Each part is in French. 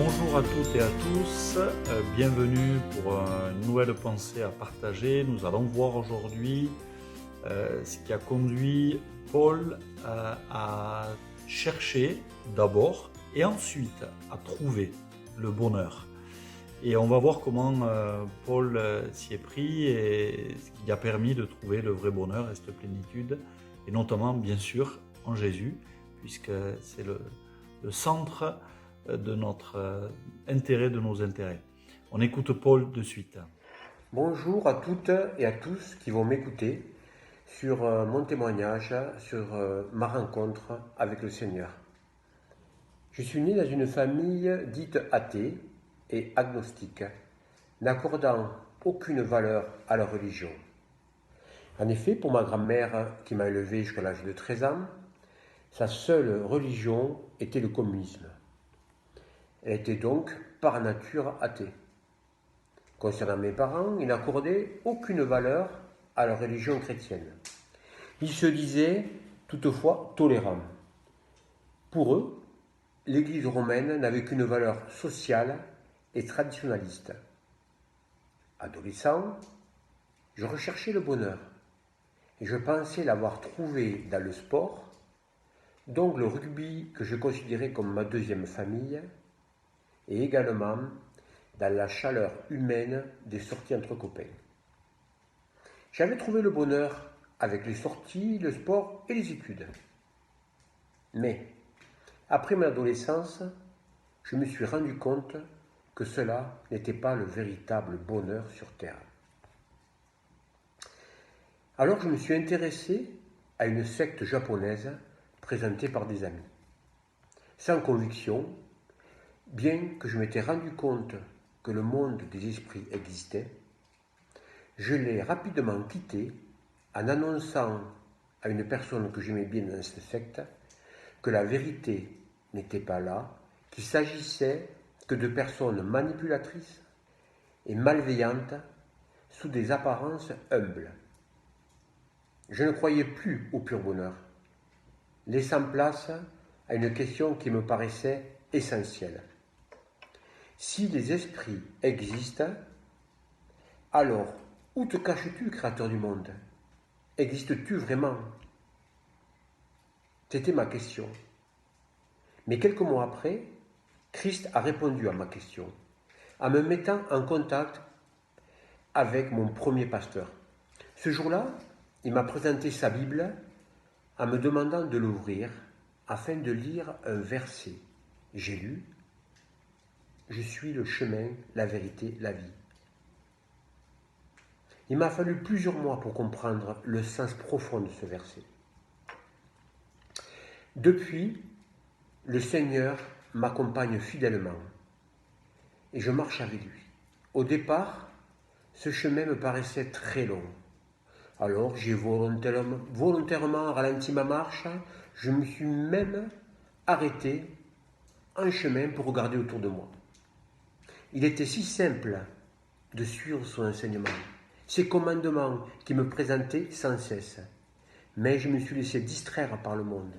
Bonjour à toutes et à tous, bienvenue pour une nouvelle pensée à partager. Nous allons voir aujourd'hui ce qui a conduit Paul à chercher d'abord et ensuite à trouver le bonheur. Et on va voir comment Paul s'y est pris et ce qui a permis de trouver le vrai bonheur et cette plénitude, et notamment bien sûr en Jésus, puisque c'est le centre de notre intérêt, de nos intérêts. On écoute Paul de suite. Bonjour à toutes et à tous qui vont m'écouter sur mon témoignage, sur ma rencontre avec le Seigneur. Je suis né dans une famille dite athée et agnostique, n'accordant aucune valeur à la religion. En effet, pour ma grand-mère qui m'a élevé jusqu'à l'âge de 13 ans, sa seule religion était le communisme. Elle était donc par nature athée. Concernant mes parents, ils n'accordaient aucune valeur à la religion chrétienne. Ils se disaient toutefois tolérants. Pour eux, l'Église romaine n'avait qu'une valeur sociale et traditionnaliste. Adolescent, je recherchais le bonheur et je pensais l'avoir trouvé dans le sport, donc le rugby que je considérais comme ma deuxième famille, et également dans la chaleur humaine des sorties entre copains. J'avais trouvé le bonheur avec les sorties, le sport et les études. Mais, après mon adolescence, je me suis rendu compte que cela n'était pas le véritable bonheur sur Terre. Alors je me suis intéressé à une secte japonaise présentée par des amis. Sans conviction, bien que je m'étais rendu compte que le monde des esprits existait, je l'ai rapidement quitté en annonçant à une personne que j'aimais bien dans cette secte que la vérité n'était pas là, qu'il s'agissait que de personnes manipulatrices et malveillantes sous des apparences humbles. Je ne croyais plus au pur bonheur, laissant place à une question qui me paraissait essentielle. Si les esprits existent, alors où te caches-tu, créateur du monde? Existes-tu vraiment? C'était ma question. Mais quelques mois après, Christ a répondu à ma question, en me mettant en contact avec mon premier pasteur. Ce jour-là, il m'a présenté sa Bible en me demandant de l'ouvrir afin de lire un verset. J'ai lu « Je suis le chemin, la vérité, la vie ». Il m'a fallu plusieurs mois pour comprendre le sens profond de ce verset. Depuis, le Seigneur m'accompagne fidèlement et je marche avec lui. Au départ, ce chemin me paraissait très long. Alors j'ai volontairement ralenti ma marche, je me suis même arrêté en chemin pour regarder autour de moi. Il était si simple de suivre son enseignement, ses commandements qui me présentaient sans cesse. Mais je me suis laissé distraire par le monde,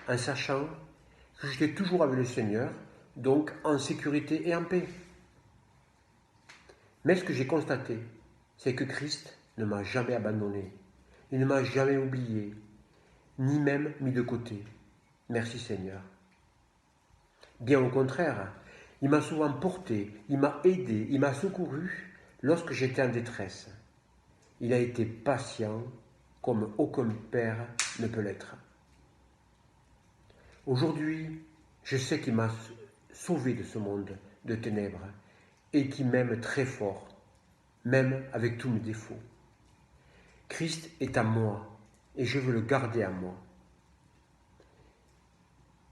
en sachant que j'étais toujours avec le Seigneur, donc en sécurité et en paix. Mais ce que j'ai constaté, c'est que Christ ne m'a jamais abandonné, il ne m'a jamais oublié, ni même mis de côté. Merci Seigneur. Bien au contraire, il m'a souvent porté, il m'a aidé, il m'a secouru lorsque j'étais en détresse. Il a été patient comme aucun père ne peut l'être. Aujourd'hui, je sais qu'il m'a sauvé de ce monde de ténèbres et qu'il m'aime très fort, même avec tous mes défauts. Christ est à moi et je veux le garder à moi.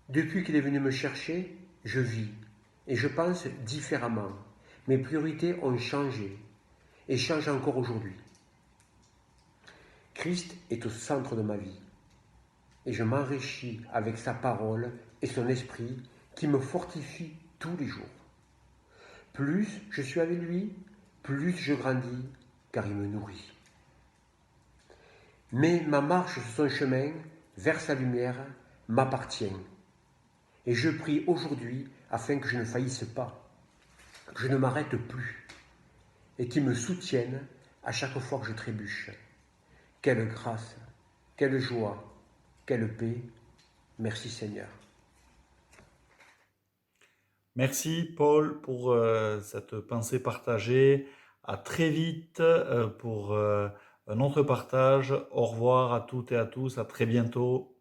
Depuis qu'il est venu me chercher, je vis et je pense différemment. Mes priorités ont changé et changent encore aujourd'hui. Christ est au centre de ma vie et je m'enrichis avec sa parole et son esprit qui me fortifie tous les jours. Plus je suis avec lui, plus je grandis car il me nourrit. Mais ma marche sur son chemin vers sa lumière m'appartient. Et je prie aujourd'hui afin que je ne faillisse pas, que je ne m'arrête plus, et qui me soutienne à chaque fois que je trébuche. Quelle grâce, quelle joie, quelle paix. Merci Seigneur. Merci Paul pour cette pensée partagée. À très vite pour un autre partage. Au revoir à toutes et à tous. À très bientôt.